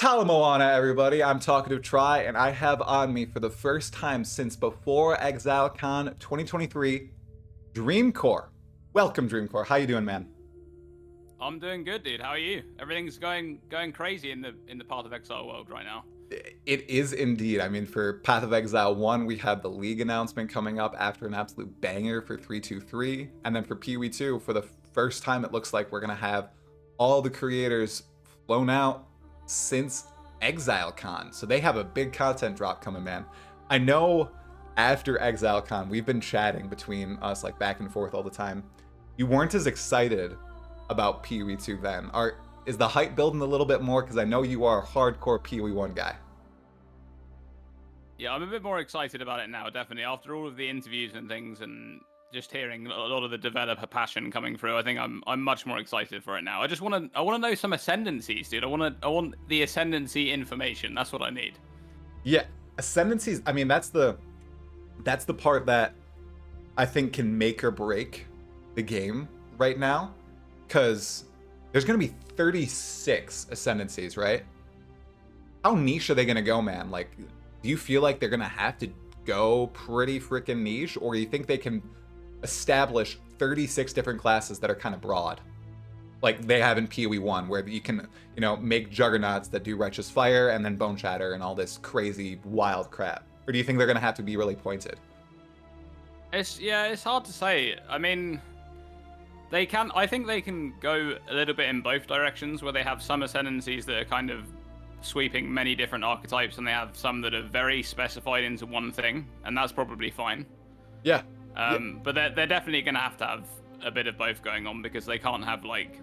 TALA MOANA, everybody. I'm talking to Try, and I have on me for the first time since before ExileCon 2023, Dreamcore. Welcome, Dreamcore. How you doing, man? I'm doing good, dude. How are you? Everything's going crazy in the Path of Exile world right now. It is indeed. I mean, for Path of Exile 1, we had the League announcement coming up after an absolute banger for 323. And then for POE2, for the first time, it looks like we're going to have all the creators flown out since ExileCon. So they have a big content drop coming, man. I know after ExileCon, we've been chatting between us, like back and forth all the time. You weren't as excited about POE2 then. Is the hype building a little bit more? Because I know you are a hardcore POE1 guy. Yeah, I'm a bit more excited about it now, definitely. After all of the interviews and things, and just hearing a lot of the developer passion coming through, I think I'm much more excited for it now. I want to know some ascendancies, dude. I want the ascendancy information. That's what I need. Yeah, ascendancies. I mean, that's the part that I think can make or break the game right now, because there's gonna be 36 ascendancies, right? How niche are they gonna go, man? Like, do you feel like they're gonna have to go pretty freaking niche, or do you think they can establish 36 different classes that are kind of broad, like they have in POE1, where you can, make juggernauts that do righteous fire and then bone shatter and all this crazy wild crap? Or do you think they're gonna have to be really pointed? It's hard to say. I mean, I think they can go a little bit in both directions, where they have some ascendancies that are kind of sweeping many different archetypes, and they have some that are very specified into one thing, and that's probably fine. Yeah. But they're definitely going to have a bit of both going on, because they can't have like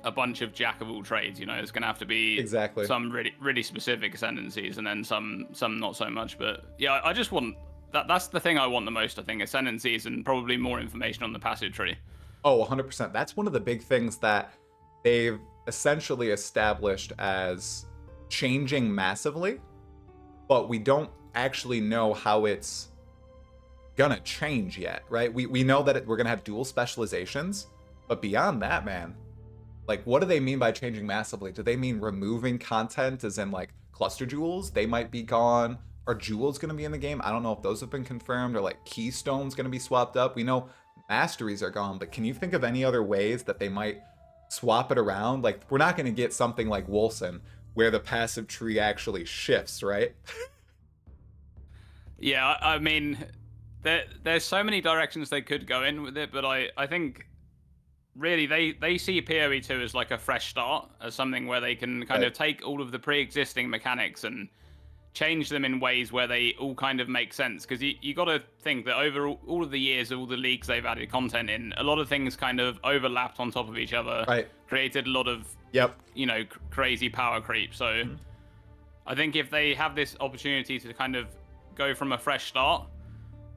a bunch of jack of all trades. There's going to have to be Exactly. some really specific ascendancies, and then some not so much. But yeah, I just want that's the thing I want the most. I think ascendancies and probably more information on the passive tree. Oh, 100%. That's one of the big things that they've essentially established as changing massively, but we don't actually know how it's gonna change yet, right? We know that we're gonna have dual specializations, but beyond that, man, like, what do they mean by changing massively? Do they mean removing content, as in like cluster jewels? They might be gone. Are jewels gonna be in the game? I don't know if those have been confirmed, or like keystones gonna be swapped up. We know masteries are gone, but can you think of any other ways that they might swap it around? Like, we're not gonna get something like Wolson, where the passive tree actually shifts, right? Yeah, I mean, there's so many directions they could go in with it, but I think really they see POE2 as like a fresh start, as something where they can kind of take all of the pre-existing mechanics and change them in ways where they all kind of make sense. Because you got to think that over all of the years, all the leagues they've added content in, a lot of things kind of overlapped on top of each other, right? Created a lot of crazy power creep. So I think if they have this opportunity to kind of go from a fresh start,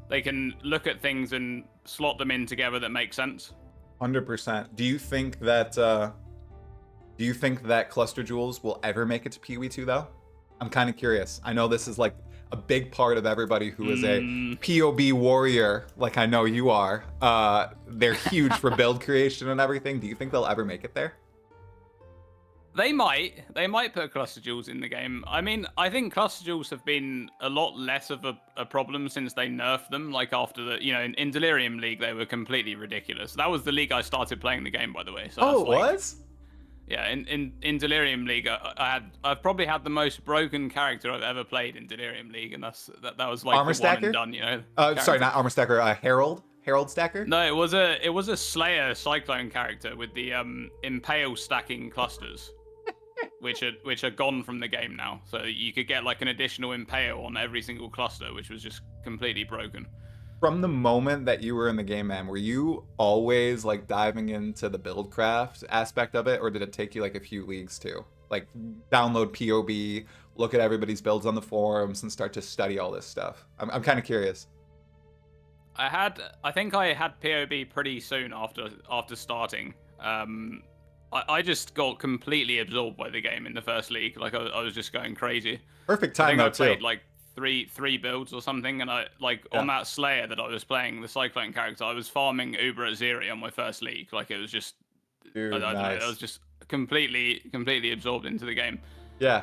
they can look at things and slot them in together that make sense. 100%. Do you think that cluster jewels will ever make it to POE2 though? I'm kind of curious. I know this is like a big part of everybody who is a POB warrior, like I know you are. They're huge for build creation and everything. Do you think they'll ever make it there? They might put cluster jewels in the game. I mean, I think cluster jewels have been a lot less of a problem since they nerfed them. Like after the, in Delirium League, they were completely ridiculous. That was the league I started playing the game, by the way. So it was? Yeah, in Delirium League, I've probably had the most broken character I've ever played in Delirium League, and that was like Armor the Stacker? one and done, sorry, not Armor Stacker. Herald Stacker? No, it was a Slayer Cyclone character with the Impale stacking clusters, which are gone from the game now. So you could get like an additional Impale on every single cluster, which was just completely broken. From the moment that you were in the game, man, were you always like diving into the build craft aspect of it, or did it take you like a few leagues to like download POB, look at everybody's builds on the forums, and start to study all this stuff? I'm kind of curious. I think I had POB pretty soon after starting. I just got completely absorbed by the game in the first league. Like I was just going crazy. Perfect time though, too. I played like three builds or something, and on that Slayer that I was playing, the Cyclone character, I was farming Uber at Zeri on my first league. Like it was just, Dude, I don't know, nice. I was just completely absorbed into the game. Yeah.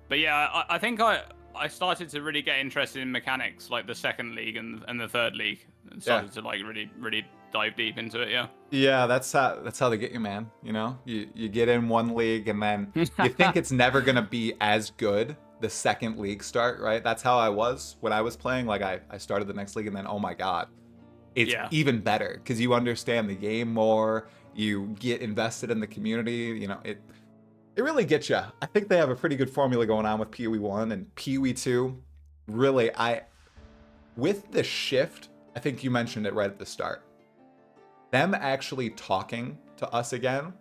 But yeah, I think I started to really get interested in mechanics like the second league and the third league, and started to like really dive deep into it. Yeah. Yeah, that's how they get you, man. You know, you get in one league and then you think it's never gonna be as good the second league start, right? That's how I was when I was playing. Like I started the next league and then oh my god, it's Yeah. even better because you understand the game more. You get invested in the community. You know, it really gets you. I think they have a pretty good formula going on with POE1 and POE2. Really, with the shift, I think you mentioned it right at the start. Them actually talking to us again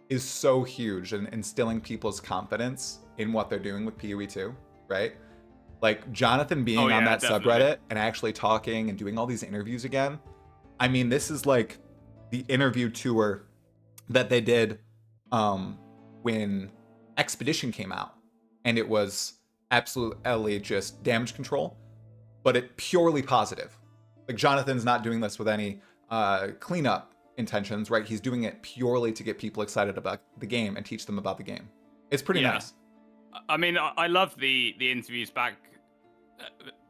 is so huge and instilling people's confidence in what they're doing with POE2, right? Like Jonathan being on that definitely. subreddit and actually talking and doing all these interviews again. I mean, this is like the interview tour that they did when Expedition came out, and it was absolutely just damage control, but it purely positive. Like Jonathan's not doing this with any cleanup intentions, right? He's doing it purely to get people excited about the game and teach them about the game. It's pretty nice. I mean, I love the interviews back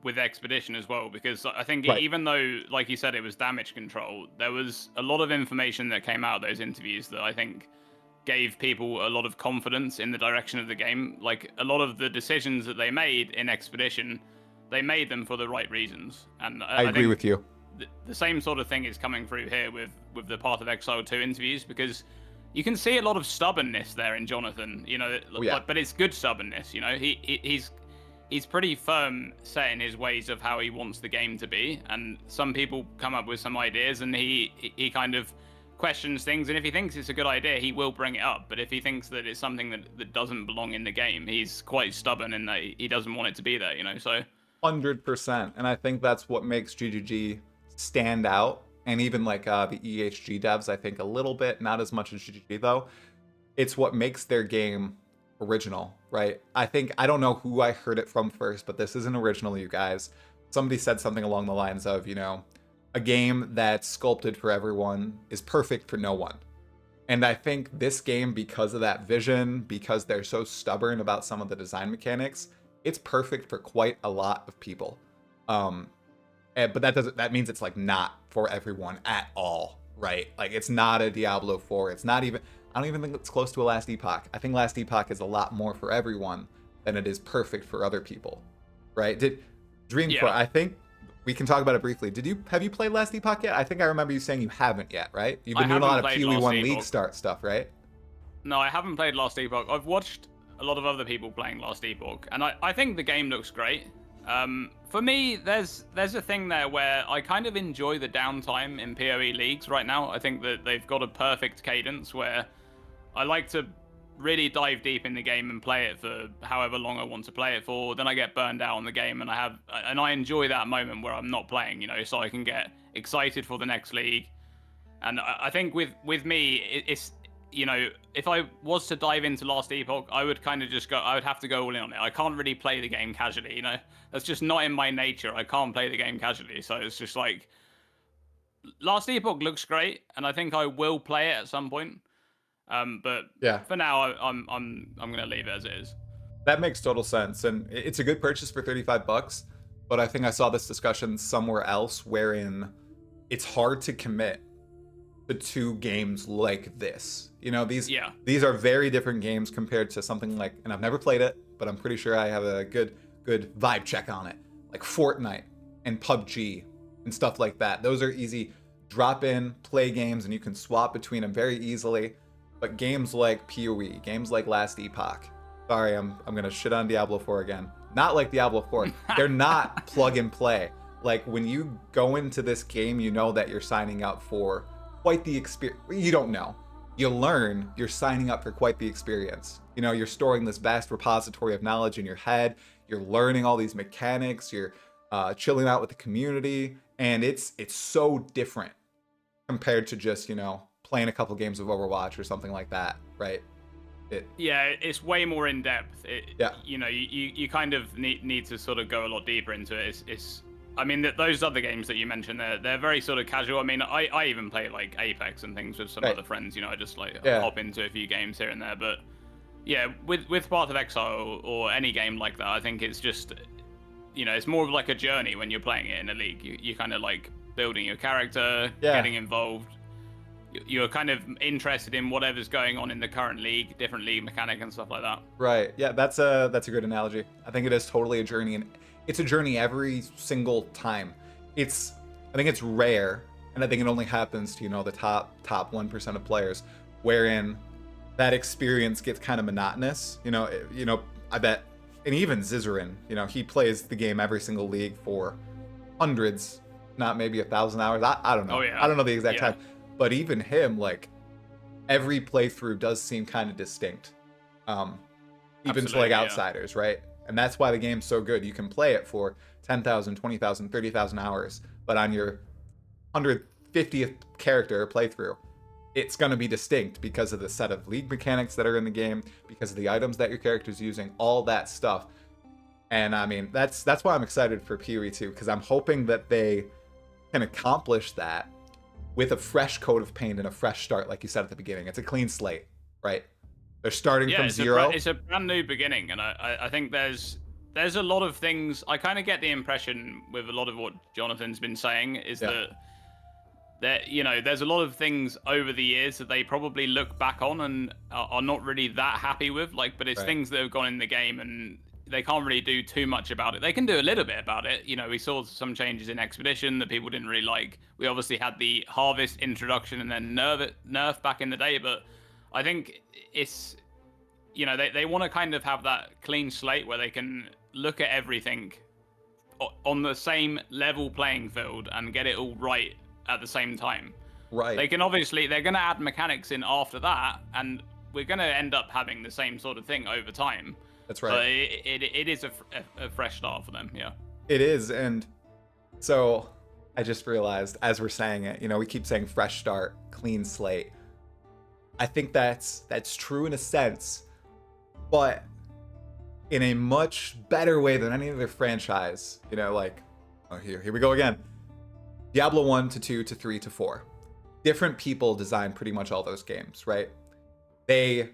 with Expedition as well, because I think even though, like you said, it was damage control, there was a lot of information that came out of those interviews that I think gave people a lot of confidence in the direction of the game. Like a lot of the decisions that they made in Expedition, they made them for the right reasons. And I agree with you. The same sort of thing is coming through here with the Path of Exile 2 interviews, because you can see a lot of stubbornness there in Jonathan, you know, but it's good stubbornness, you know. He's pretty firm set in his ways of how he wants the game to be, and some people come up with some ideas and he kind of questions things, and if he thinks it's a good idea, he will bring it up. But if he thinks that it's something that doesn't belong in the game, he's quite stubborn in that he doesn't want it to be there, you know. So 100%, and I think that's what makes GGG stand out, and even like the EHG devs, I think a little bit, not as much as GGG though. It's what makes their game original, right? I don't know who I heard it from first, but this isn't original, you guys. Somebody said something along the lines of, you know, a game that's sculpted for everyone is perfect for no one. And I think this game, because of that vision, because they're so stubborn about some of the design mechanics, it's perfect for quite a lot of people. But that means it's like not for everyone at all, right? Like it's not a Diablo 4. It's not even, I don't even think it's close to a Last Epoch. I think Last Epoch is a lot more for everyone than it is perfect for other people, right? Dreamcore, I think we can talk about it briefly. Have you played Last Epoch yet? I think I remember you saying you haven't yet, right? You've been doing a lot of POE1 League start stuff, right? No, I haven't played Last Epoch. I've watched a lot of other people playing Last Epoch, and I think the game looks great. For me, there's a thing there where I kind of enjoy the downtime in PoE leagues right now. I think that they've got a perfect cadence where I like to really dive deep in the game and play it for however long I want to play it for. Then I get burned out on the game, and I enjoy that moment where I'm not playing, you know, so I can get excited for the next league. And I think with me, it's, you know, if I was to dive into Last Epoch, I would kind of I would have to go all in on it. I can't really play the game casually, you know. That's just not in my nature. I can't play the game casually. So it's just like, Last Epoch looks great, and I think I will play it at some point. But for now, I'm gonna leave it as it is. That makes total sense, and it's a good purchase for $35. But I think I saw this discussion somewhere else wherein it's hard to commit to two games like this. You know, these are very different games compared to something like, and I've never played it, but I'm pretty sure I have a good vibe check on it, like Fortnite and PUBG and stuff like that. Those are easy drop in, play games, and you can swap between them very easily. But games like PoE, games like Last Epoch, sorry, I'm gonna shit on Diablo 4 again. Not like Diablo 4. They're not plug and play. Like when you go into this game, you know that you're signing up for quite the experience. You don't know. You learn you're signing up for quite the experience. You know, you're storing this vast repository of knowledge in your head. You're learning all these mechanics. You're chilling out with the community, and it's so different compared to just, you know, playing a couple games of Overwatch or something like that, right? It's way more in depth. You know, you kind of need to sort of go a lot deeper into it. I mean, those other games that you mentioned, they're very sort of casual. I mean, I even play like Apex and things with some other friends. You know, I just like hop into a few games here and there. But Yeah, with Path of Exile or any game like that, I think it's just, it's more of like a journey when you're playing it in a league. You kind of like building your character, Yeah. getting involved. You're kind of interested in whatever's going on in the current league, different league mechanic and stuff like that. Right. Yeah, that's a good analogy. I think it is totally a journey, and it's a journey every single time. I think it's rare, and I think it only happens to, the top 1% of players, wherein that experience gets kind of monotonous. I bet, and even Zizarin, he plays the game every single league for hundreds, not maybe 1,000 hours. I don't know. Oh yeah. I don't know the exact Yeah. time, but even him, like, every playthrough does seem kind of distinct, um, even to like Absolutely, yeah. outsiders, right? And that's why the game's so good. You can play it for 10,000, 20,000, 30,000 hours, but on your 150th character playthrough, it's going to be distinct because of the set of league mechanics that are in the game, because of the items that your character's using, all that stuff. And I mean, that's why I'm excited for POE2, because I'm hoping that they can accomplish that with a fresh coat of paint and a fresh start, like you said at the beginning. It's a clean slate, right? They're starting from zero. It's a brand new beginning, and I think there's a lot of things. I kind of get the impression with a lot of what Jonathan's been saying is that there's a lot of things over the years that they probably look back on and are not really that happy with. Like, but it's Right. things that have gone in the game and they can't really do too much about it. They can do a little bit about it. We saw some changes in Expedition that people didn't really like. We obviously had the Harvest introduction and then nerf back in the day, but I think it's, they want to kind of have that clean slate where they can look at everything on the same level playing field and get it all right at the same time. Right. They're going to add mechanics in after that, and we're going to end up having the same sort of thing over time. That's right. So it is a fresh start for them, yeah. It is, and so I just realized as we're saying it, we keep saying fresh start, clean slate. I think that's true in a sense, but in a much better way than any other franchise. Here we go again. Diablo 1 to 2 to 3 to 4. Different people designed pretty much all those games, right? They,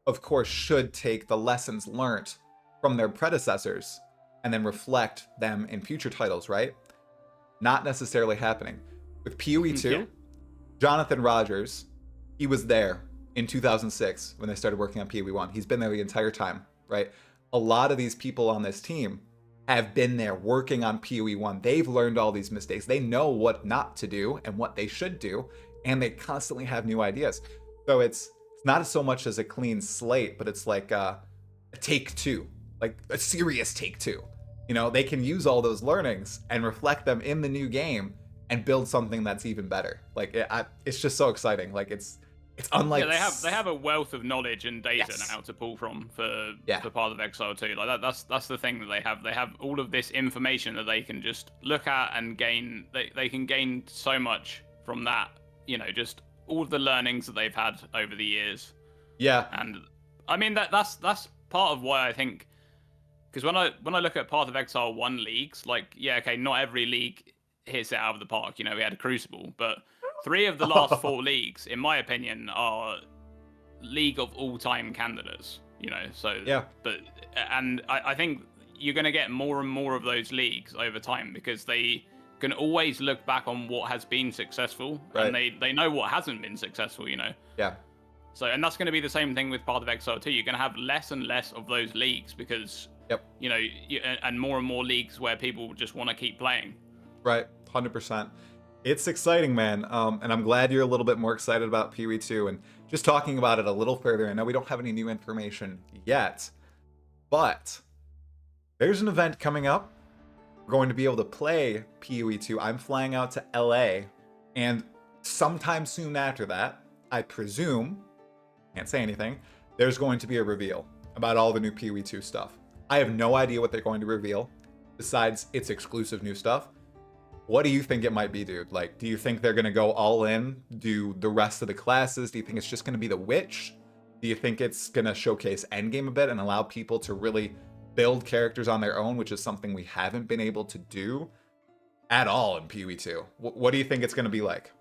of course, should take the lessons learned from their predecessors and then reflect them in future titles, right? Not necessarily happening. With POE2, Yeah. Jonathan Rogers, he was there in 2006 when they started working on POE1. He's been there the entire time, right? A lot of these people on this team have been there working on POE1. They've learned all these mistakes. They know what not to do and what they should do, and they constantly have new ideas. So it's not so much as a clean slate, but it's like a take two, like a serious take two. They can use all those learnings and reflect them in the new game and build something that's even better. Like it's just so exciting. Like it's unlike. Yeah, they have a wealth of knowledge and data Yes. now to pull from for Yeah. Path of Exile 2. Like that's the thing that they have. They have all of this information that they can just look at and gain. They can gain so much from that. Just all of the learnings that they've had over the years. Yeah. And I mean that's part of why I think, because when I look at Path of Exile 1 leagues, like, yeah, okay, not every league hits it out of the park. We had a Crucible, but 3 of the last 4 leagues, in my opinion, are league of all-time candidates. So Yeah. And I think you're going to get more and more of those leagues over time because they can always look back on what has been successful, Right. and they know what hasn't been successful. Yeah. So, and that's going to be the same thing with Path of Exile 2. You're going to have less and less of those leagues because, Yep. and more leagues where people just want to keep playing. Right. 100%. It's exciting, man. And I'm glad you're a little bit more excited about POE2 and just talking about it a little further. I know we don't have any new information yet, but there's an event coming up. We're going to be able to play POE2. I'm flying out to LA, and sometime soon after that, I presume, can't say anything, there's going to be a reveal about all the new POE2 stuff. I have no idea what they're going to reveal besides its exclusive new stuff. What do you think it might be, dude? Like, do you think they're going to go all in, do the rest of the classes? Do you think it's just going to be the Witch? Do you think it's going to showcase endgame a bit and allow people to really build characters on their own, which is something we haven't been able to do at all in POE2? What do you think it's going to be like?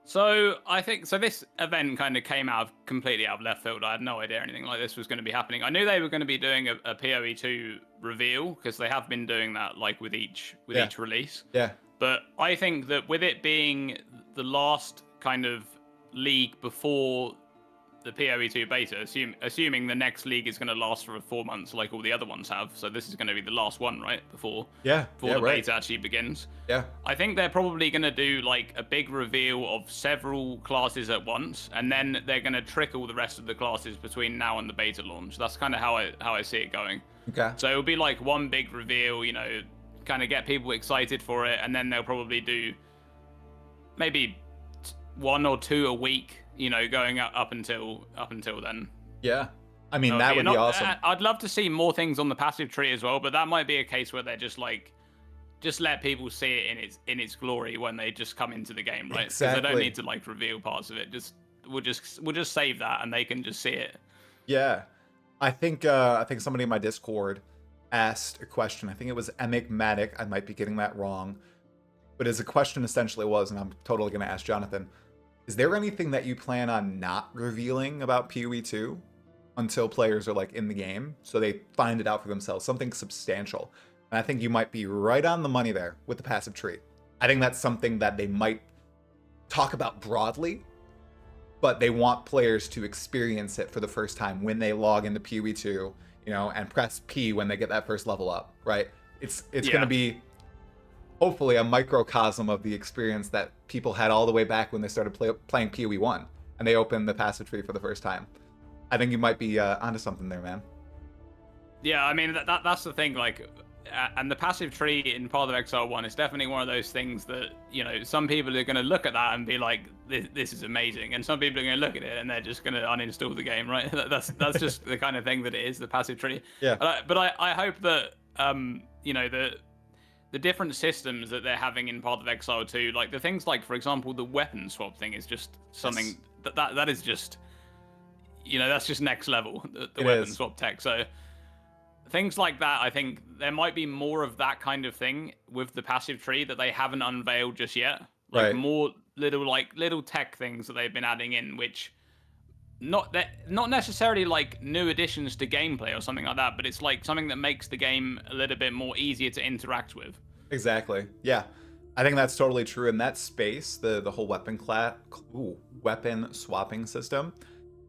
So I think this event kind of came completely out of left field. I had no idea anything like this was going to be happening. I knew they were going to be doing a POE2 reveal because they have been doing that like with each Yeah. release. Yeah. But I think that with it being the last kind of league before the POE2 beta, assuming the next league is going to last for 4 months like all the other ones have, so this is going to be the last one, right? Before the beta actually begins. Yeah. I think they're probably going to do like a big reveal of several classes at once, and then they're going to trickle the rest of the classes between now and the beta launch. That's kind of how I see it going. Okay. So it'll be like one big reveal, kind of get people excited for it, and then they'll probably do maybe 1 or 2 a week, going up until then. Yeah. I mean, that would be awesome. I'd love to see more things on the passive tree as well, but that might be a case where they're just let people see it in its glory when they just come into the game, right? Exactly. Because they don't need to like reveal parts of it. We'll just save that and they can just see it. Yeah. I think somebody in my Discord asked a question. I think it was Enigmatic. I might be getting that wrong. But as a question essentially was, and I'm totally going to ask Jonathan, is there anything that you plan on not revealing about POE2 until players are like in the game so they find it out for themselves? Something substantial. And I think you might be right on the money there with the passive tree. I think that's something that they might talk about broadly, but they want players to experience it for the first time when they log into POE2, and press P when they get that first level up, right? It's going to be hopefully a microcosm of the experience that people had all the way back when they started playing POE1 and they opened the passive tree for the first time. I think you might be onto something there, man. Yeah, I mean, that's the thing, like, and the passive tree in Path of Exile 1 is definitely one of those things that, some people are going to look at that and be like, this is amazing. And some people are going to look at it and they're just going to uninstall the game, right? That's just the kind of thing that it is, the passive tree. Yeah. But I hope that, the different systems that they're having in Path of Exile 2, like the things like, for example, the weapon swap thing is just something that is just, that's just next level, the weapon swap tech. So things like that, I think there might be more of that kind of thing with the passive tree that they haven't unveiled just yet. Like more little tech things that they've been adding in, which not necessarily like new additions to gameplay or something like that, but it's like something that makes the game a little bit more easier to interact with. Exactly. Yeah. I think that's totally true. In that space, the whole weapon swapping system.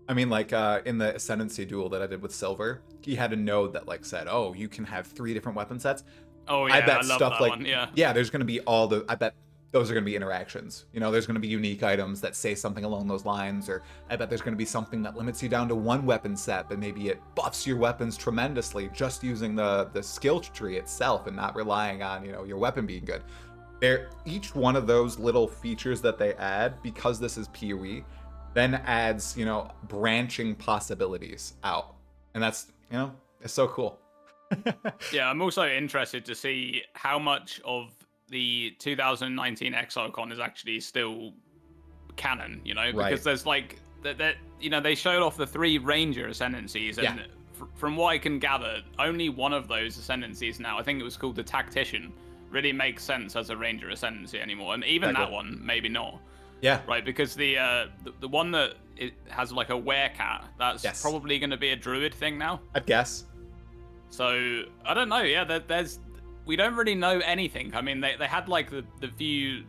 I mean, like in the Ascendancy duel that I did with Silver, he had a node that like said, "Oh, you can have 3 different weapon sets." Oh yeah, I love that one. Yeah, there's going to be I bet those are going to be interactions. There's going to be unique items that say something along those lines, or I bet there's going to be something that limits you down to 1 weapon set, but maybe it buffs your weapons tremendously just using the skill tree itself and not relying on, your weapon being good. Each one of those little features that they add, because this is PoE, then adds, branching possibilities out. And that's, it's so cool. Yeah, I'm also interested to see how much of the 2019 ExileCon is actually still canon, because there's like that they showed off the 3 Ranger ascendancies, and from what I can gather, only one of those ascendancies now, I think it was called the Tactician, really makes sense as a Ranger ascendancy anymore, and even that one maybe not. Yeah. Right, because the one that it has like a werecat, that's probably going to be a druid thing now, I'd guess. So I don't know. Yeah, we don't really know anything. I mean, they had like the few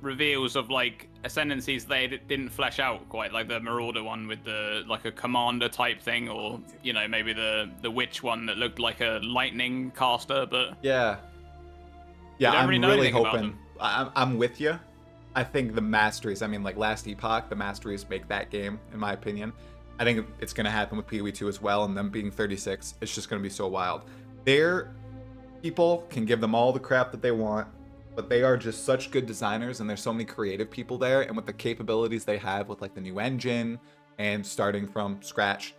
reveals of like ascendancies they didn't flesh out quite, like the Marauder one with the like a commander type thing, or maybe the witch one that looked like a lightning caster. But yeah, I'm really hoping. I'm with you. I think the masteries, I mean, like last Epoch, the masteries make that game, in my opinion. I think it's going to happen with POE2 as well, and them being 36, it's just going to be so wild. People can give them all the crap that they want, but they are just such good designers, and there's so many creative people there, and with the capabilities they have with like the new engine and starting from scratch,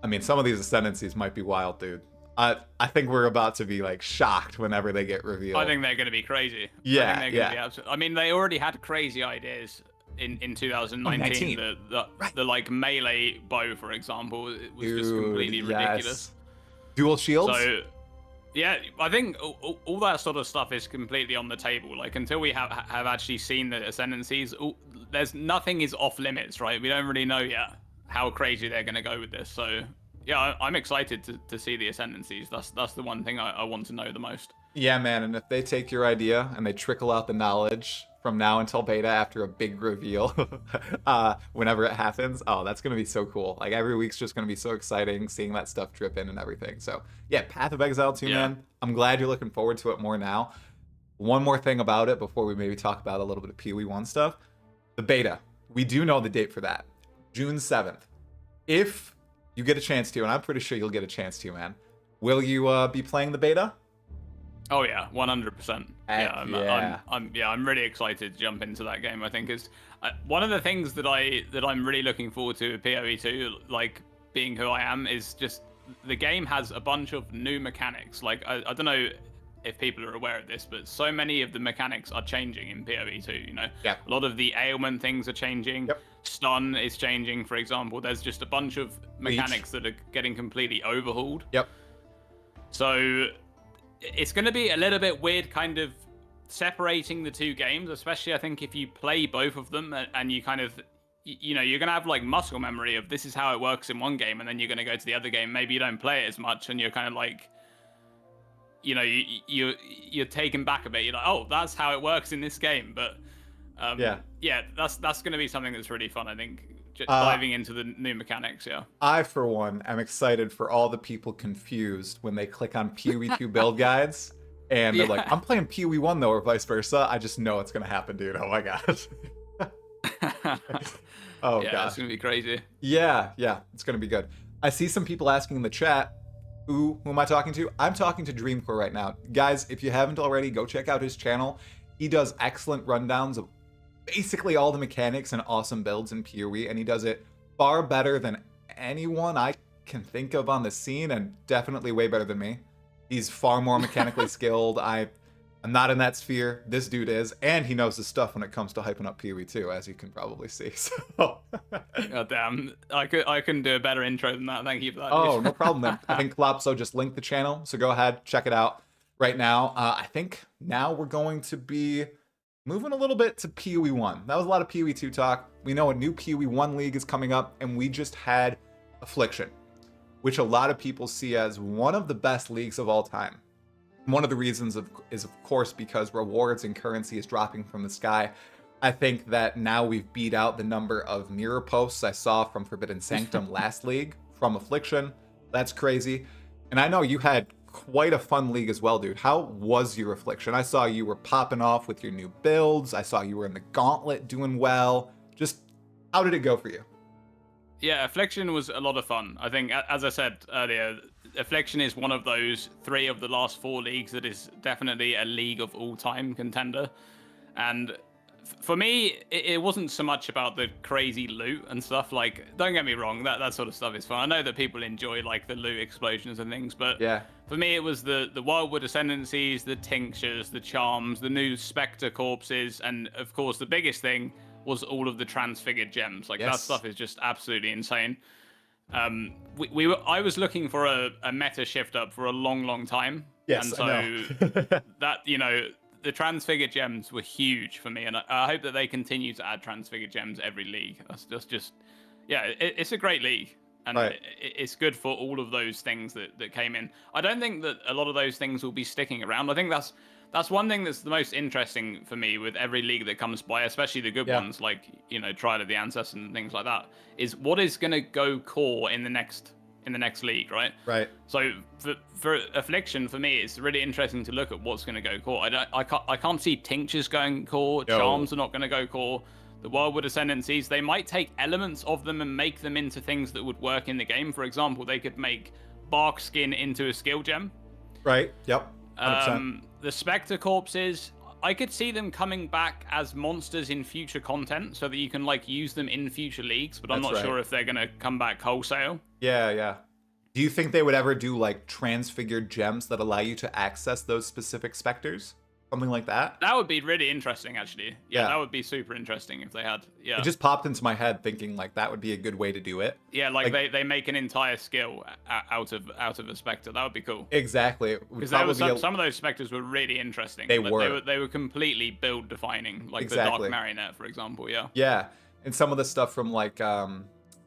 I mean, some of these ascendancies might be wild, dude. I think we're about to be like shocked whenever they get revealed. I think they're going to be crazy. Yeah, I think they're going to be I mean, they already had crazy ideas in 2019. The like melee bow, for example, it was just completely ridiculous. Dual shields. So Yeah, I think all that sort of stuff is completely on the table. Like until we have actually seen the ascendancies, there's nothing is off limits, right? We don't really know yet how crazy they're going to go with this. So yeah, I'm excited to see the ascendancies. That's the one thing I want to know the most. Yeah, man, and if they take your idea and they trickle out the knowledge from now until beta after a big reveal, whenever it happens, oh, that's gonna be so cool. Like every week's just gonna be so exciting seeing that stuff drip in and everything. So yeah, Path of Exile 2, Yeah. man. I'm glad you're looking forward to it more now. One more thing about it before we maybe talk about a little bit of POE1 stuff. The beta. We do know the date for that. June 7th. If you get a chance to, and I'm pretty sure you'll get a chance to, man, will you be playing the beta? Oh yeah, 100%. Yeah, I'm really excited to jump into that game. I think is one of the things that I'm really looking forward to with POE2, like being who I am, is just the game has a bunch of new mechanics. Like I don't know if people are aware of this, but so many of the mechanics are changing in POE2. You know, yeah. A lot of the ailment things are changing. Yep. Stun is changing, for example. There's just a bunch of mechanics that are getting completely overhauled. Yep. So it's going to be a little bit weird kind of separating the two games, especially I think if you play both of them and you kind of, you know, you're going to have like muscle memory of this is how it works in one game, and then you're going to go to the other game, maybe you don't play it as much, and you're kind of like, you know, you're taken back a bit. You're like, oh, that's how it works in this game. But yeah, that's going to be something that's really fun, I think. Diving into the new mechanics, yeah. I, for one, am excited for all the people confused when they click on POE2 build guides and they're like, I'm playing POE1 though, or vice versa. I just know it's going to happen, dude. Oh my gosh. Oh yeah, gosh. It's going to be crazy. Yeah, it's going to be good. I see some people asking in the chat, who am I talking to? I'm talking to Dreamcore right now. Guys, if you haven't already, go check out his channel. He does excellent rundowns of basically all the mechanics and awesome builds in PoE, and he does it far better than anyone I can think of on the scene, and definitely way better than me. He's far more mechanically skilled. I'm not in that sphere. This dude is, and he knows his stuff when it comes to hyping up PoE2, as you can probably see. So, God damn, I couldn't do a better intro than that. Thank you for that. Oh, no problem, man. I think Klopso just linked the channel, so go ahead, check it out right now. I think now we're going to be moving a little bit to POE1. That was a lot of POE2 talk. We know a new POE1 league is coming up, and we just had Affliction, which a lot of people see as one of the best leagues of all time. One of the reasons is of course because rewards and currency is dropping from the sky. I think that now we've beat out the number of mirror posts I saw from Forbidden Sanctum last league from Affliction. That's crazy. And I know you had quite a fun league as well, dude. How was your Affliction? I saw you were popping off with your new builds. I saw you were in the Gauntlet doing well. Just how did it go for you? Yeah, Affliction was a lot of fun. I think, as I said earlier, Affliction is one of those 3 of the last 4 leagues that is definitely a league of all-time contender. And for me, it wasn't so much about the crazy loot and stuff. Like, don't get me wrong, that sort of stuff is fun. I know that people enjoy like the loot explosions and things, but yeah, for me, it was the Wildwood Ascendancies, the tinctures, the charms, the new Spectre corpses, and of course, the biggest thing was all of the transfigured gems. Like that stuff is just absolutely insane. I was looking for a meta shift up for a long time. Yes, and so I know. that, you know, the transfigured gems were huge for me, and I hope that they continue to add transfigured gems every league. That's just yeah, it's a great league, and it's good for all of those things that came in. I don't think that a lot of those things will be sticking around. I think that's one thing that's the most interesting for me with every league that comes by, especially the good ones like, you know, Trial of the Ancestors and things like that, is what is going to go core in the next league, right? Right. So for Affliction, for me, it's really interesting to look at what's going to go core. I can't see tinctures going core. Charms are not going to go core. The Wildwood Ascendancies, they might take elements of them and make them into things that would work in the game. For example, they could make Bark Skin into a skill gem. Right. Yep. 100%. The Spectre corpses, I could see them coming back as monsters in future content so that you can like use them in future leagues, but I'm not sure if they're going to come back wholesale. Yeah. Do you think they would ever do like transfigured gems that allow you to access those specific specters something like that. That would be really interesting, actually. Yeah, Yeah. that would be super interesting if they had. Yeah. It just popped into my head thinking like that would be a good way to do it. Yeah, like they make an entire skill out of a Spectre. That would be cool. Exactly. It would Because probably some of those Spectres were really interesting. They Like, were. They were completely build defining, like the Exactly. Dark Marionette, for example. Yeah. Yeah, and some of the stuff from like,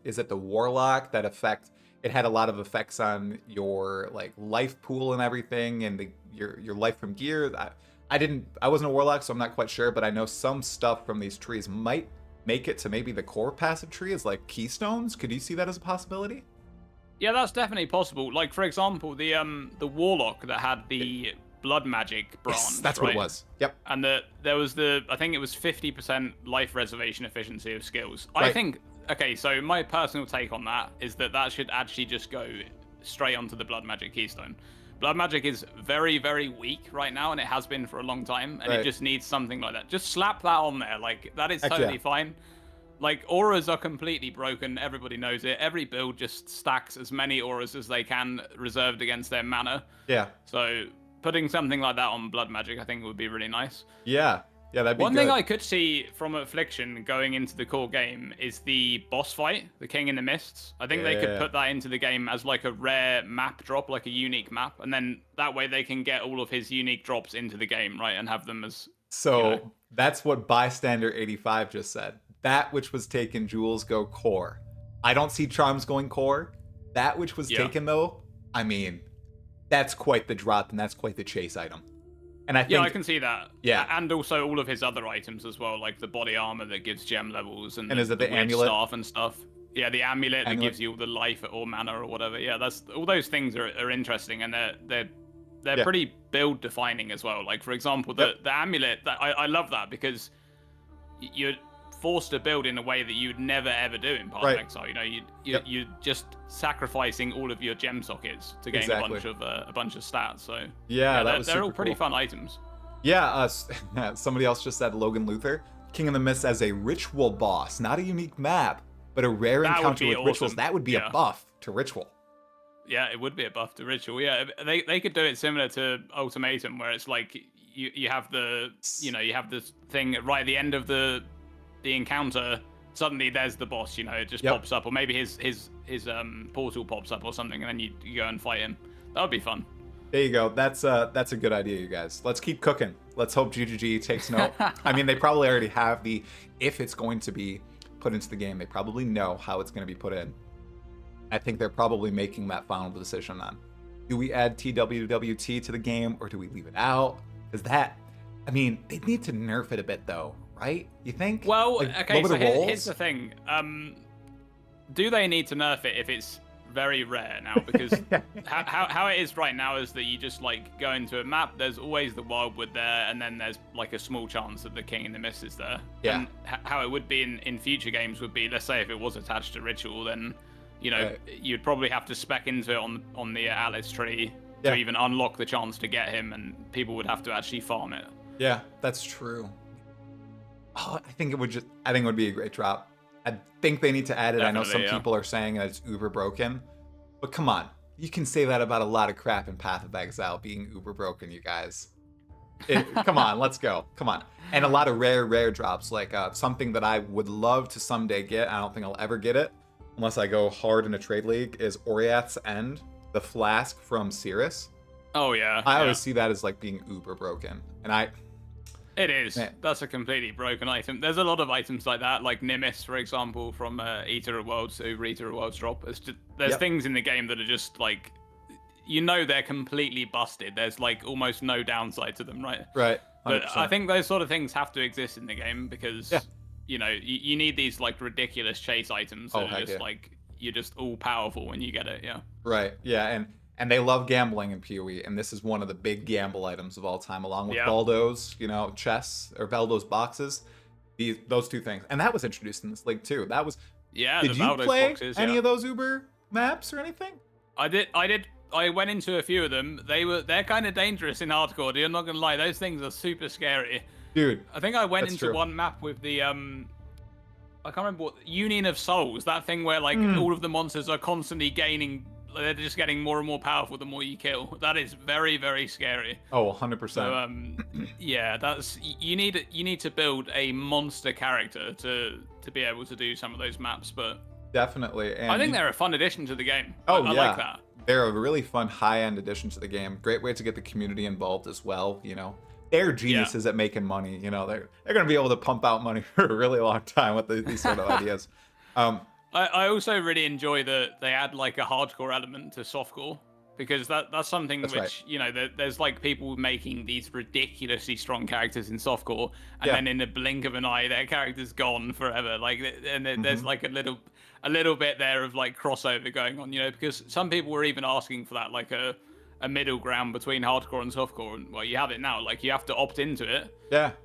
is it the Warlock that effect? It had a lot of effects on your like life pool and everything, and your life from gear. I wasn't a Warlock, so I'm not quite sure, but I know some stuff from these trees might make it to maybe the core passive tree as like keystones. Could you see that as a possibility? Yeah, that's definitely possible. Like, for example, the Warlock that had the blood magic bronze. Yes, that's right? what it was. Yep. And there was I think it was 50% life reservation efficiency of skills. Right. I think, okay, so my personal take on that is that should actually just go straight onto the blood magic keystone. Blood magic is very, very weak right now, and it has been for a long time, and Right. it just needs something like that. Just slap that on there. Like, that is Heck totally yeah. fine. Like, auras are completely broken. Everybody knows it. Every build just stacks as many auras as they can reserved against their mana. Yeah. So putting something like that on blood magic, I think, would be really nice. Yeah. Yeah, that'd be One good. thing I could see from Affliction going into the core game is the boss fight, the King in the Mists. I think they could Yeah. put that into the game as like a rare map drop, like a unique map, and then that way they can get all of his unique drops into the game, right, and have them as. So you know. that's what Bystander 85 just said. That which was taken, jewels go core. I don't see charms going core. That which was taken, though, I mean, that's quite the drop, and that's quite the chase item. And I think, Yeah, I can see that. Yeah. And also all of his other items as well, like the body armor that gives gem levels and is it the weird amulet? staff and stuff. Yeah, the amulet that gives you all the life or mana or whatever. Yeah, that's all those things are interesting, and they're pretty build defining as well. Like, for example, the amulet, I love that because you're forced to build in a way that you'd never ever do in Path of Exile. You know, you're just sacrificing all of your gem sockets to gain a bunch of stats. So yeah, they're all pretty fun items. Yeah, somebody else just said Logan Luther, King of the Mists as a ritual boss, not a unique map, but a rare encounter with rituals. That would be a buff to ritual. Yeah, it would be a buff to ritual. Yeah, they could do it similar to Ultimatum, where it's like you have you have this thing right at the end of the encounter. Suddenly there's the boss. You know, it just pops up, or maybe his portal pops up or something, and then you go and fight him. That would be fun. There you go. That's a good idea, you guys. Let's keep cooking. Let's hope GGG takes note. I mean, they probably already have if it's going to be put into the game, they probably know how it's going to be put in. I think they're probably making that final decision on, do we add TWWT to the game or do we leave it out? Because I mean, they need to nerf it a bit though, right? You think? Well, like, okay, so here's here's the thing. Do they need to nerf it if it's very rare now? Because how it is right now is that you just like go into a map, there's always the Wildwood there, and then there's like a small chance that the King in the Mist is there. Yeah. And how it would be in future games would be, let's say if it was attached to Ritual, then you know you'd probably have to spec into it on the Atlas tree to even unlock the chance to get him, and people would have to actually farm it. Yeah, that's true. Oh, I think it would be a great drop. I think they need to add it. Definitely, I know some people are saying that it's uber broken, but come on, you can say that about a lot of crap in Path of Exile being uber broken, you guys. Come on, let's go. Come on. And a lot of rare drops, like something that I would love to someday get. I don't think I'll ever get it unless I go hard in a trade league, is Oriath's End, the flask from Cirrus. Oh yeah. I always see that as like being uber broken, and It is. Man. That's a completely broken item. There's a lot of items like that, like Nimis, for example, from Eater of Worlds, Eater of Worlds drop. There's things in the game that are just like, you know, they're completely busted. There's like almost no downside to them, right? Right. 100%. But I think those sort of things have to exist in the game because, you know, you need these like ridiculous chase items that are just like, you're just all powerful when you get it. Yeah. Right. Yeah. And they love gambling in PoE, and this is one of the big gamble items of all time, along with Baldo's, chests or Baldo's boxes. Those two things, and that was introduced in this league too. That was Did you play any of those Uber maps or anything? I did. I went into a few of them. They're kind of dangerous in hardcore. I'm not gonna lie. Those things are super scary. Dude, I think I went into one map with the I can't remember what Union of Souls. That thing where like all of the monsters are constantly gaining they're just getting more and more powerful the more you kill. That is very, very scary. Oh, 100%. So yeah, that's you need to build a monster character to be able to do some of those maps, but Definitely. And I think they're a fun addition to the game. Oh, I yeah. like that. They're a really fun high-end addition to the game. Great way to get the community involved as well, you know. They're geniuses at making money, you know. They're going to be able to pump out money for a really long time with these sort of ideas. I also really enjoy that they add like a hardcore element to softcore, because that's something which you know there's like people making these ridiculously strong characters in softcore, and then in the blink of an eye their character's gone forever. Like, and there's like a little bit there of like crossover going on, you know, because some people were even asking for that, like a middle ground between hardcore and softcore, and well, you have it now. Like, you have to opt into it,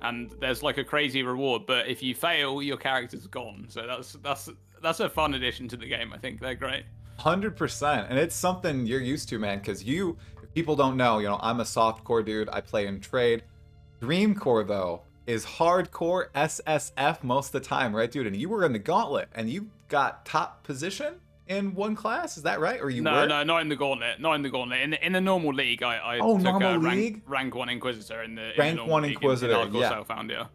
and there's like a crazy reward, but if you fail, your character's gone. So that's a fun addition to the game. I think they're great. 100%, and it's something you're used to, man, because if people don't know, you know, I'm a softcore dude. I play in trade. Dreamcore, though, is hardcore SSF most of the time, right, dude? And you were in the gauntlet, and you got top position in one class, is that right? Or No, not in the gauntlet. Not in the gauntlet. In the normal league, I took a rank 1 Inquisitor in the rank 1 Inquisitor. Found, yeah.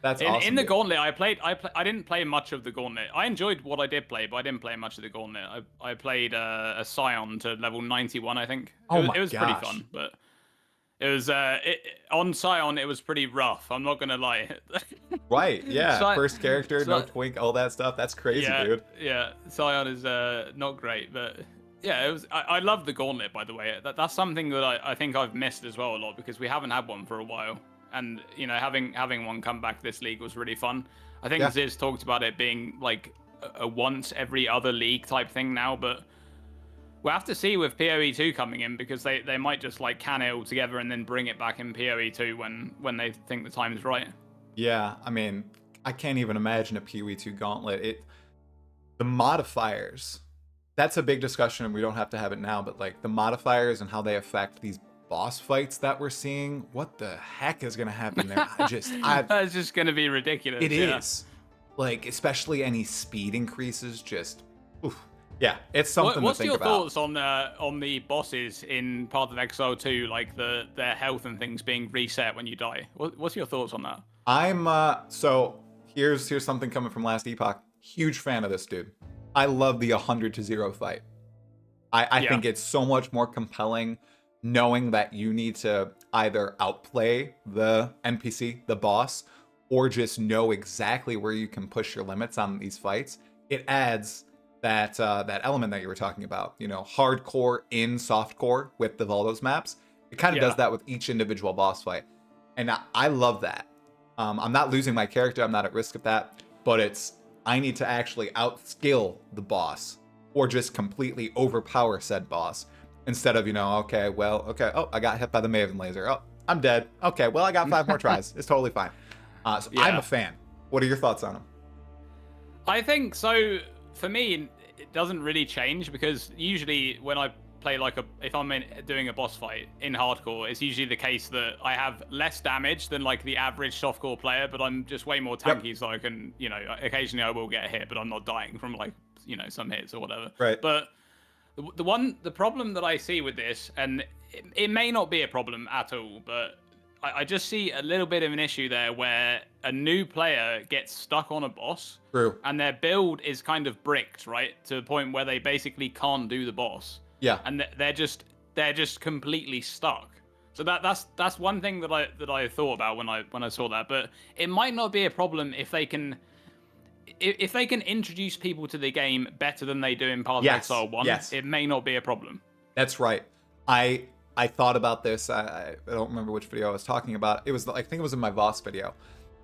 That's awesome. In the gauntlet, I didn't play much of the gauntlet. I enjoyed what I did play, but I didn't play much of the gauntlet. I played a Scion to level 91, I think. It was pretty fun, but it was on Scion. It was pretty rough. I'm not gonna lie. Right? Yeah. First character, no twink, all that stuff. That's crazy, dude. Yeah. Scion is not great, but yeah, it was. I love the gauntlet, by the way. That's something that I think I've missed as well a lot, because we haven't had one for a while. And, you know, having one come back this league was really fun. I think Ziz talked about it being like a once every other league type thing now, but we'll have to see with POE2 coming in, because they might just like can it all together and then bring it back in POE2 when they think the time is right. Yeah, I mean, I can't even imagine a POE2 gauntlet. The modifiers, that's a big discussion, and we don't have to have it now, but like the modifiers and how they affect these boss fights that we're seeing, what the heck is going to happen there? That's just going to be ridiculous. It is. Like, especially any speed increases, just oof. Yeah, it's something to think about. What's your thoughts on the bosses in Path of Exile 2, like their health and things being reset when you die? What's your thoughts on that? I'm so here's something coming from Last Epoch. Huge fan of this dude. I love the 100-0 fight. I think it's so much more compelling knowing that you need to either outplay the NPC, the boss, or just know exactly where you can push your limits on these fights. It adds that element that you were talking about, you know, hardcore in softcore with the Valdos maps. It kind of does that with each individual boss fight. And I love that. I'm not losing my character. I'm not at risk of that. But I need to actually outskill the boss or just completely overpower said boss. Instead of, you know, oh, I got hit by the Maven laser. Oh, I'm dead. Okay, well, I got 5 more tries. It's totally fine. I'm a fan. What are your thoughts on him? I think so. For me, it doesn't really change, because usually when I play if I'm doing a boss fight in hardcore, it's usually the case that I have less damage than like the average softcore player, but I'm just way more tanky, so I can, you know, occasionally I will get a hit, but I'm not dying from like, you know, some hits or whatever. Right. But the problem that I see with this, and it may not be a problem at all, but I just see a little bit of an issue there where a new player gets stuck on a boss. True. And their build is kind of bricked, right, to the point where they basically can't do the boss. Yeah. And they're just completely stuck. So that's one thing that I thought about when I saw that. But it might not be a problem if they can introduce people to the game better than they do in Path of Exile 1, it may not be a problem. That's right. I thought about this. I don't remember which video I was talking about. I think it was in my Voss video.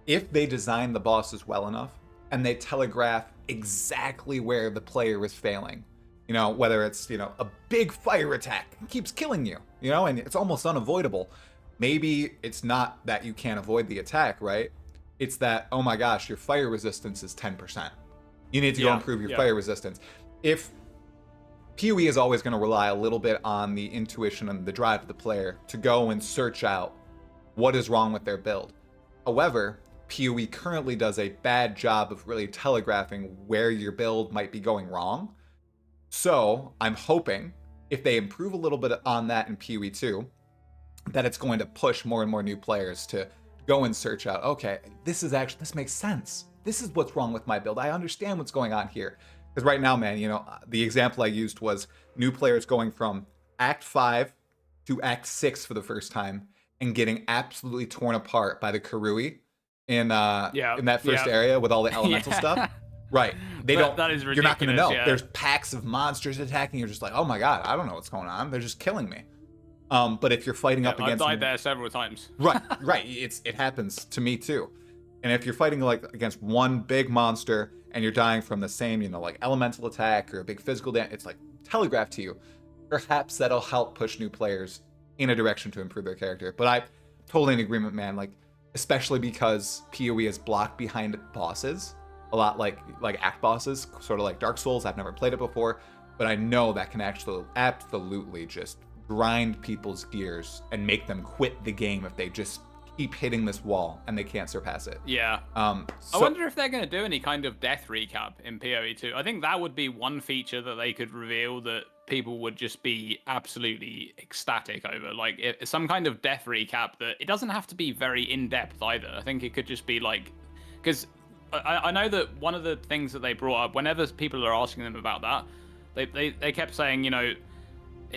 If they design the bosses well enough and they telegraph exactly where the player is failing, you know, whether it's, you know, a big fire attack keeps killing you, you know, and it's almost unavoidable. Maybe it's not that you can't avoid the attack, right? It's that, oh my gosh, your fire resistance is 10%. You need to go improve your fire resistance. If PoE is always going to rely a little bit on the intuition and the drive of the player to go and search out what is wrong with their build. However, PoE currently does a bad job of really telegraphing where your build might be going wrong. So I'm hoping if they improve a little bit on that in POE2, that it's going to push more and more new players to go and search out, okay, this makes sense. This is what's wrong with my build. I understand what's going on here. Because right now, man, the example I used was new players going from Act 5 to Act 6 for the first time and getting absolutely torn apart by the Karui in that first area with all the elemental stuff. Right. That is ridiculous. You're not going to know. Yeah. There's packs of monsters attacking. You're just like, oh my God, I don't know what's going on. They're just killing me. But if you're fighting up against... I've died there several times. Right. It happens to me too. And if you're fighting against one big monster and you're dying from the same, like elemental attack or a big physical damage, it's like telegraphed to you. Perhaps that'll help push new players in a direction to improve their character. But I totally in agreement, man. Especially because PoE is blocked behind bosses, a lot like act bosses, sort of like Dark Souls. I've never played it before, but I know that can actually absolutely just grind people's gears and make them quit the game if they just keep hitting this wall and they can't surpass it. Yeah. I wonder if they're going to do any kind of death recap in PoE2. I think that would be one feature that they could reveal that people would just be absolutely ecstatic over. Some kind of death recap that it doesn't have to be very in-depth either. I think it could just be because I know that one of the things that they brought up whenever people are asking them about that, they kept saying,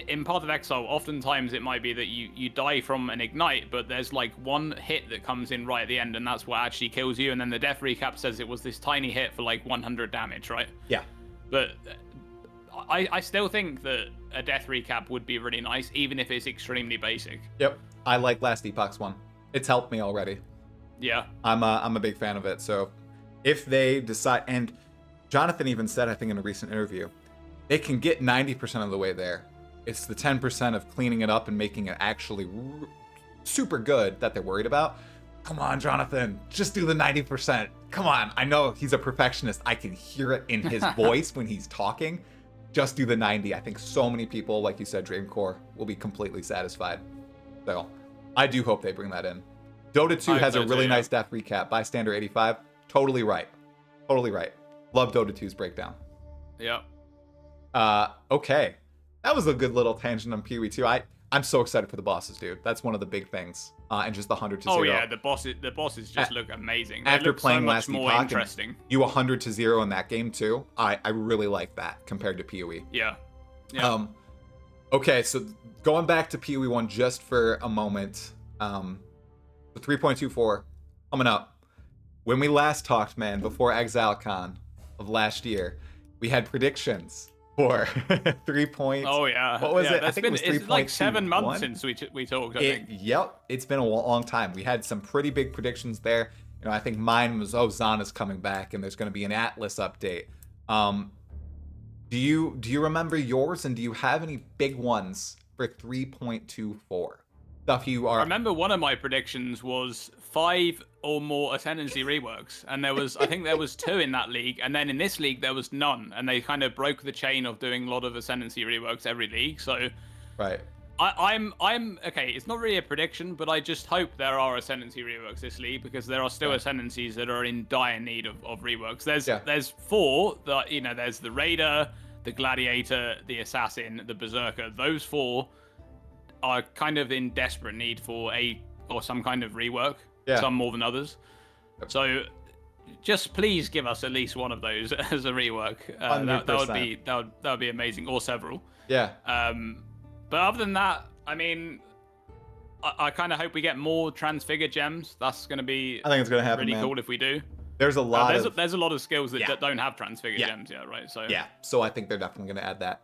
in Path of Exile, oftentimes it might be that you die from an ignite, but there's one hit that comes in right at the end, and that's what actually kills you. And then the death recap says it was this tiny hit for 100 damage, right? Yeah. But I still think that a death recap would be really nice, even if it's extremely basic. Yep. I like Last Epoch's one. It's helped me already. Yeah. I'm a big fan of it. So if they decide, and Jonathan even said, I think in a recent interview, they can get 90% of the way there. It's the 10% of cleaning it up and making it actually super good that they're worried about. Come on, Jonathan, just do the 90%. Come on. I know he's a perfectionist. I can hear it in his voice when he's talking. Just do the 90. I think so many people, like you said, Dreamcore, will be completely satisfied. So I do hope they bring that in. Dota 2 has a really nice death recap. Bystander 85. Totally right. Totally right. Love Dota 2's breakdown. Yep. Okay. That was a good little tangent on POE2. I'm so excited for the bosses, dude. That's one of the big things. And just the 100 to 0. Oh yeah, the bosses just look amazing. They After look playing so much Last more Epoch, interesting. You 100 to 0 in that game too. I really like that compared to POE. Yeah. Okay, so going back to POE1 just for a moment. The 3.24 coming up. When we last talked, man, before ExileCon of last year, we had predictions for 3 points. Oh yeah. What was it? I think it's like 7 months since we talked. I think. Yep, it's been a long time. We had some pretty big predictions there. I think mine was, Zana's coming back, and there's going to be an Atlas update. Do you remember yours, and do you have any big ones for 3.24? Stuff you are. I remember one of my predictions was 5 or more Ascendancy reworks, and I think there was 2 in that league, and then in this league there was none, and they kind of broke the chain of doing a lot of Ascendancy reworks every league. So, right. I'm okay. It's not really a prediction, but I just hope there are Ascendancy reworks this league, because there are still Ascendancies that are in dire need of reworks. There's 4 that there's the Raider, the Gladiator, the Assassin, the Berserker. Those 4 are kind of in desperate need for some kind of rework. Yeah. Some more than others. So just please give us at least one of those as a rework. That would be amazing, or several. Yeah. But other than that, I mean, I kind of hope we get more Transfigure gems. That's going to be, I think it's going to happen, really cool if we do. There's a lot there's a lot of skills that don't have Transfigure gems yet, right? So yeah. So I think they're definitely going to add that.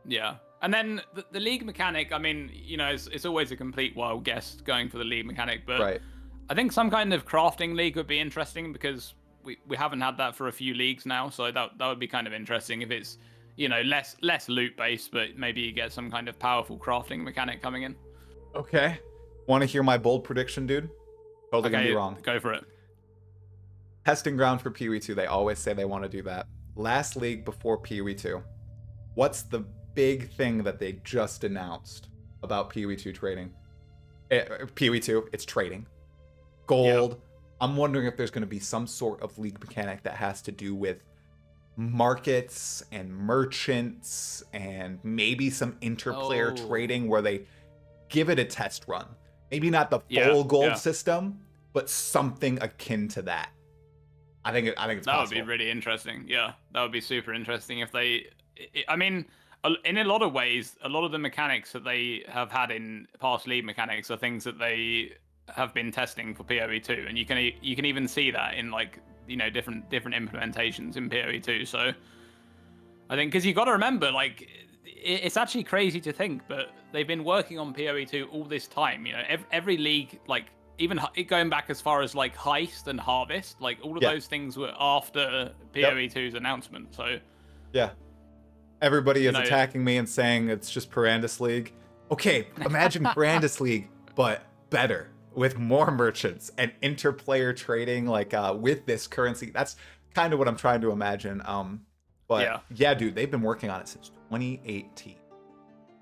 Yeah. And then the league mechanic, I mean, it's always a complete wild guess going for the league mechanic, but right. I think some kind of crafting league would be interesting, because we haven't had that for a few leagues now, so that would be kind of interesting if it's less loot based, but maybe you get some kind of powerful crafting mechanic coming in. Okay. Want to hear my bold prediction, dude? Totally gonna be wrong. Go for it. Testing ground for POE2. They always say they want to do that. Last league before POE2. What's the big thing that they just announced about POE2 trading? POE2, it's trading. Gold. Yep. I'm wondering if there's going to be some sort of league mechanic that has to do with markets and merchants and maybe some interplayer trading where they give it a test run. Maybe not the full gold system, but something akin to that. I think it's that possible. Would be really interesting. Yeah, that would be super interesting if they. I mean, in a lot of ways, a lot of the mechanics that they have had in past league mechanics are things that they have been testing for POE2, and you can even see that in like different implementations in POE2. So I think because you got to remember, like it's actually crazy to think, but they've been working on POE2 all this time. Every league, like even going back as far as like Heist and Harvest, like all of those things were after POE2's announcement. So yeah, everybody is attacking me and saying it's just Parandus League. Okay, imagine Parandus League, but better with more merchants and interplayer trading, like with this currency. That's kind of what I'm trying to imagine. But yeah, dude, they've been working on it since 2018.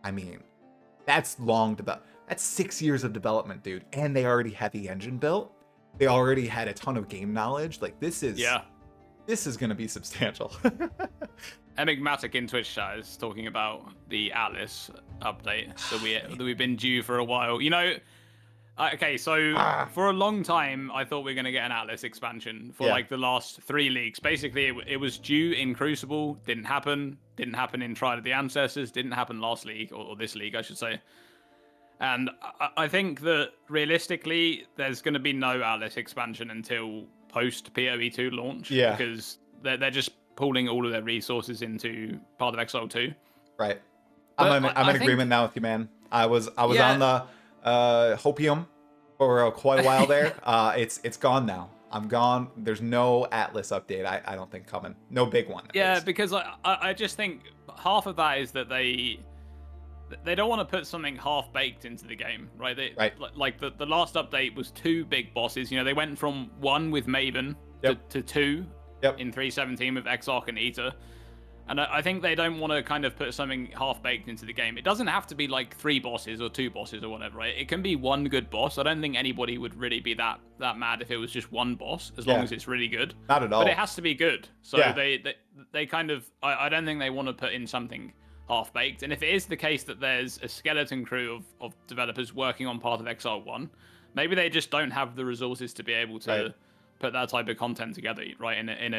I mean, that's that's 6 years of development, dude. And they already had the engine built. They already had a ton of game knowledge. Like this is gonna be substantial. Enigmatic in Twitch chat is talking about the Atlas update that we've been due for a while. Okay, so for a long time, I thought we were going to get an Atlas expansion for like the last 3 leagues. Basically, it was due in Crucible, didn't happen in Trial of the Ancestors, didn't happen last league, or this league, I should say. And I think that realistically, there's going to be no Atlas expansion until post POE2 launch. Yeah. Because they're just pooling all of their resources into Path of Exile 2. Right. I'm in agreement now with you, man. I was on the Hopium for quite a while there. It's gone now. I'm gone. There's no Atlas update. I don't think coming. No big one. Yeah, because I just think half of that is that they don't want to put something half baked into the game, right? Like the last update was 2 big bosses. They went from 1 with Maven to 2 in 317 with Exarch and Eater. And I think they don't want to kind of put something half-baked into the game. It doesn't have to be like 3 bosses or 2 bosses or whatever, right? It can be 1 good boss. I don't think anybody would really be that mad if it was just 1 boss, as long as it's really good. Not at all. But it has to be good. So they kind of... I don't think they want to put in something half-baked. And if it is the case that there's a skeleton crew of developers working on Path of Exile 1, maybe they just don't have the resources to be able to put that type of content together, right? In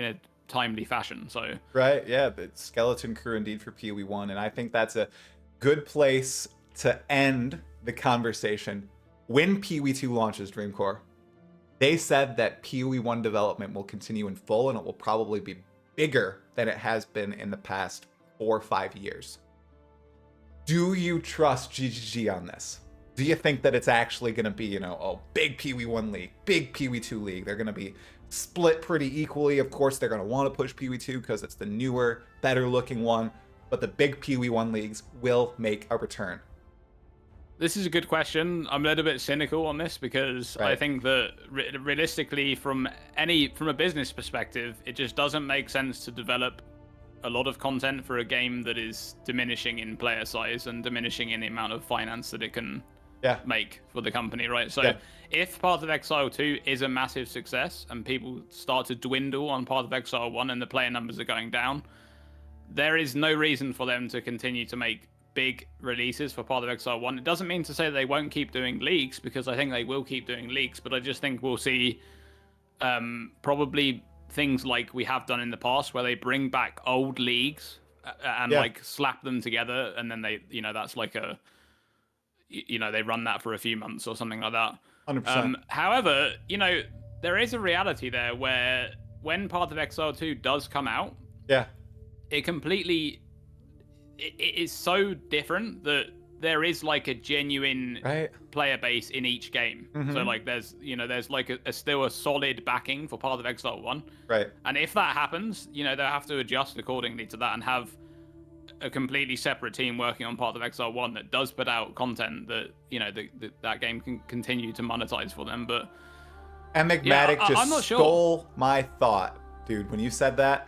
a timely fashion. So the skeleton crew indeed for POE1, and I think that's a good place to end the conversation. When POE2 launches, Dreamcore, they said that POE1 development will continue in full, and it will probably be bigger than it has been in the past 4 or 5 years. Do you trust GGG on this? Do you think that it's actually going to be, a big POE1 league, big POE2 league? They're going to be split pretty equally. Of course, they're going to want to push POE2 because it's the newer, better looking one. But the big POE1 leagues will make a return. This is a good question. I'm a little bit cynical on this because I think that realistically, from a business perspective, it just doesn't make sense to develop a lot of content for a game that is diminishing in player size and diminishing in the amount of finance that it can make for the company, right? So if Path of Exile 2 is a massive success and people start to dwindle on Path of Exile 1 and the player numbers are going down, there is no reason for them to continue to make big releases for Path of Exile 1. It doesn't mean to say they won't keep doing leagues, because I think they will keep doing leagues, but I just think we'll see probably things like we have done in the past where they bring back old leagues and like slap them together, and then they, that's like they run that for a few months or something like that. 100%. However, there is a reality there where when Path of Exile 2 does come out, it is so different that there is like a genuine player base in each game. So like there's like still a solid backing for Path of Exile 1. Right. And if that happens, they'll have to adjust accordingly to that and have a completely separate team working on Path of Exile 1 that does put out content that that game can continue to monetize for them. But Enigmatic just stole my thought, dude. When you said that,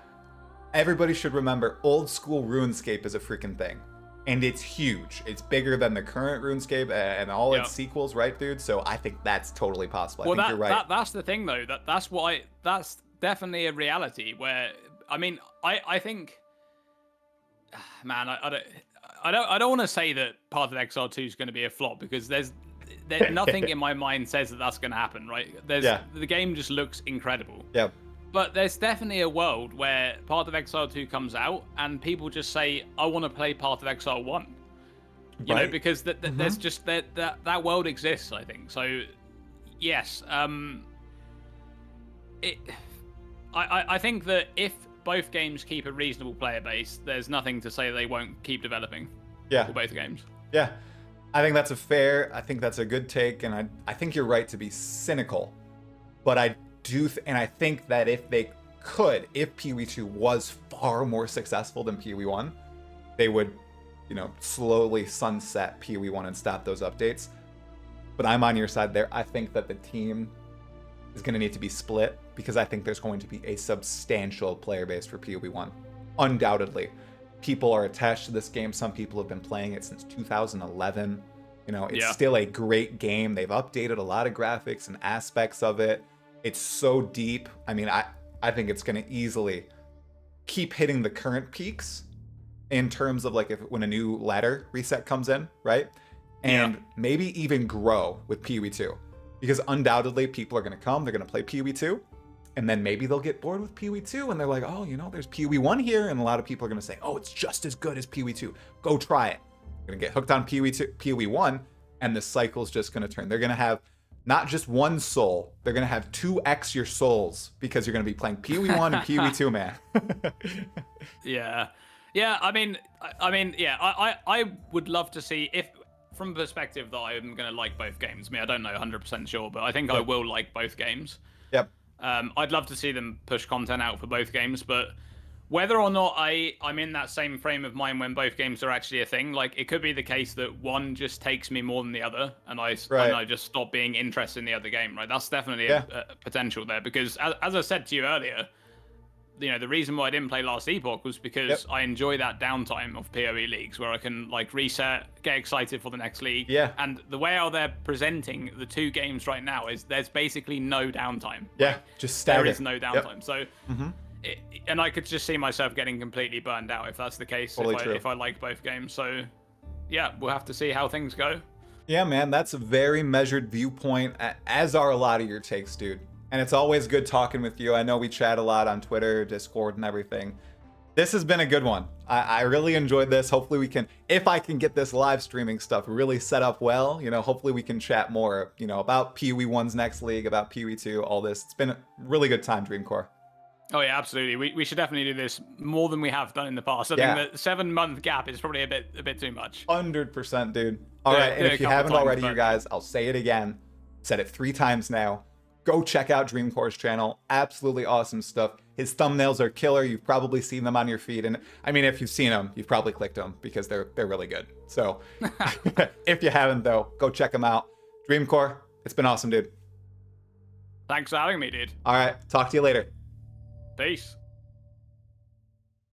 everybody should remember old school RuneScape is a freaking thing, and it's huge. It's bigger than the current RuneScape and all its sequels, right, dude? So I think that's totally possible. I think you're right. That's the thing, though. That's definitely a reality where I mean, I think, man, I don't want to say that Path of Exile 2 is going to be a flop, because there's nothing in my mind says that that's going to happen, right? The game just looks incredible. Yeah. But there's definitely a world where Path of Exile 2 comes out and people just say, I want to play Path of Exile 1. You know, because there's just that world exists, I think. So, yes, I think that if both games keep a reasonable player base, there's nothing to say they won't keep developing. Yeah. For both games. Yeah. I think that's a good take, and I think you're right to be cynical, but I think that if POE2 was far more successful than POE1, they would, slowly sunset POE1 and stop those updates. But I'm on your side there. I think that the team is going to need to be split, because I think there's going to be a substantial player base for POE1. Undoubtedly. People are attached to this game. Some people have been playing it since 2011. It's still a great game. They've updated a lot of graphics and aspects of it. It's so deep. I mean, I think it's going to easily keep hitting the current peaks in terms of when a new ladder reset comes in, right? And maybe even grow with POE2. Because undoubtedly people are going to come, they're going to play POE2, and then maybe they'll get bored with POE2 and they're like, oh, there's POE1 here, and a lot of people are going to say, oh, it's just as good as POE2. Go try it. You're going to get hooked on POE1, and the cycle's just going to turn. They're going to have not just one soul, they're going to have 2x your souls, because you're going to be playing POE1 and POE2, man. Yeah, I mean, I would love to see, if from the perspective that I'm going to like both games. I mean, I don't know 100% sure, but I think I will like both games. Yep. I'd love to see them push content out for both games, but whether or not I'm in that same frame of mind when both games are actually a thing, it could be the case that one just takes me more than the other, and I just stop being interested in the other game, right? That's definitely a potential there, because as I said to you earlier, the reason why I didn't play Last Epoch was because I enjoy that downtime of PoE leagues where I can reset, get excited for the next league. Yeah. And the way how they're presenting the two games right now is there's basically no downtime. Yeah, just static. There is no downtime. So, and I could just see myself getting completely burned out if that's the case. Totally if I like both games. So, yeah, we'll have to see how things go. Yeah, man, that's a very measured viewpoint, as are a lot of your takes, dude. And it's always good talking with you. I know we chat a lot on Twitter, Discord, and everything. This has been a good one. I really enjoyed this. Hopefully if I can get this live streaming stuff really set up well, hopefully we can chat more, about POE1's next league, about POE2, all this. It's been a really good time, Dreamcore. Oh yeah, absolutely. We should definitely do this more than we have done in the past. I think the 7-month gap is probably a bit too much. 100%, dude. All right, and if you haven't already, you guys, I'll say it again. Said it 3 times now. Go check out Dreamcore's channel. Absolutely awesome stuff. His thumbnails are killer. You've probably seen them on your feed. And I mean, if you've seen them, you've probably clicked them, because they're really good. So if you haven't, though, go check them out. Dreamcore, it's been awesome, dude. Thanks for having me, dude. All right. Talk to you later. Peace.